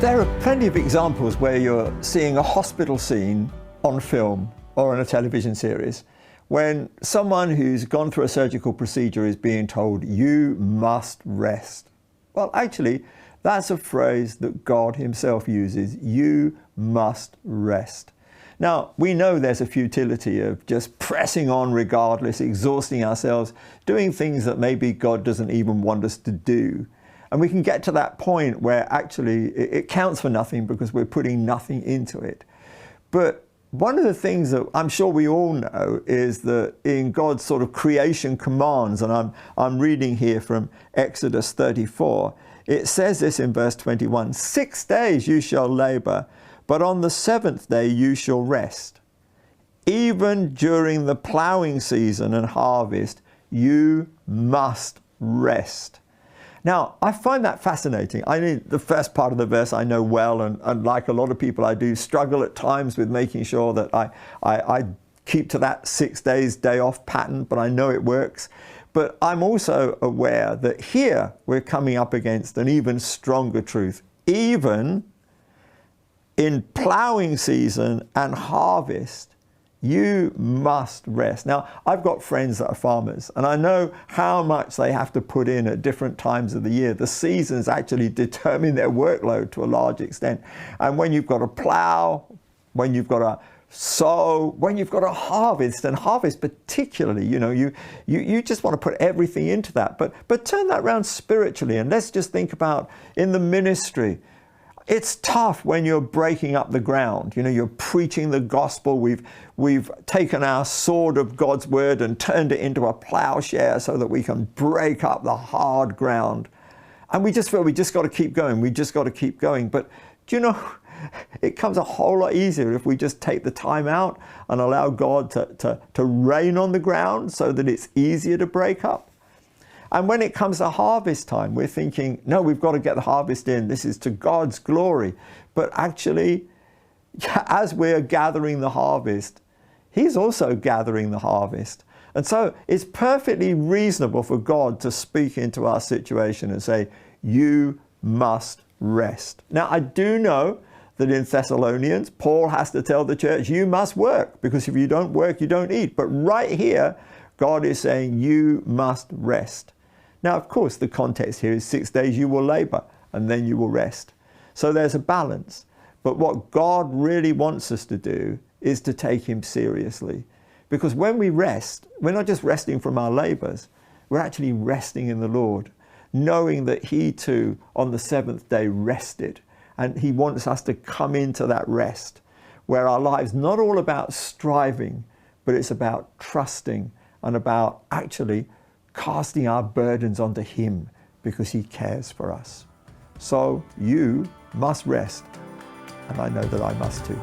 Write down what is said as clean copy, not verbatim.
There are plenty of examples where you're seeing a hospital scene on film or in a television series when someone who's gone through a surgical procedure is being told, "You must rest." Well, actually, that's a phrase that God himself uses. You must rest. Now, we know there's a futility of just pressing on regardless, exhausting ourselves, doing things that maybe God doesn't even want us to do. And we can get to that point where actually it counts for nothing because we're putting nothing into it. But one of the things that I'm sure we all know is that in God's sort of creation commands, and I'm reading here from Exodus 34, it says this in verse 21, 6 days you shall labor, but on the seventh day you shall rest. Even during the plowing season and harvest, you must rest. Now, I find that fascinating. I mean, the first part of the verse I know well, and like a lot of people, I do struggle at times with making sure that I keep to that 6 days day off pattern, but I know it works. But I'm also aware that here we're coming up against an even stronger truth. Even in plowing season and harvest, you must rest. Now, I've got friends that are farmers, and I know how much they have to put in at different times of the year. The seasons actually determine their workload to a large extent. And when you've got to plow, when you've got to sow, when you've got to harvest, and harvest particularly, you just want to put everything into that. But turn that around spiritually, and let's just think about in the ministry. It's tough when you're breaking up the ground. You're preaching the gospel. We've taken our sword of God's word and turned it into a plowshare so that we can break up the hard ground. And we just feel we just got to keep going. We just got to keep going. But do you know, it comes a whole lot easier if we just take the time out and allow God to rain on the ground so that it's easier to break up. And when it comes to harvest time, we're thinking, no, we've got to get the harvest in. This is to God's glory. But actually, as we're gathering the harvest, he's also gathering the harvest. And so it's perfectly reasonable for God to speak into our situation and say, you must rest. Now, I do know that in Thessalonians, Paul has to tell the church, you must work, because if you don't work, you don't eat. But right here, God is saying, you must rest. Now, of course, the context here is 6 days you will labor and then you will rest. So there's a balance. But what God really wants us to do is to take him seriously. Because when we rest, we're not just resting from our labors, we're actually resting in the Lord, knowing that he too on the seventh day rested. And he wants us to come into that rest where our lives not all about striving, but it's about trusting and about actually casting our burdens onto him because he cares for us. So you must rest, and I know that I must too.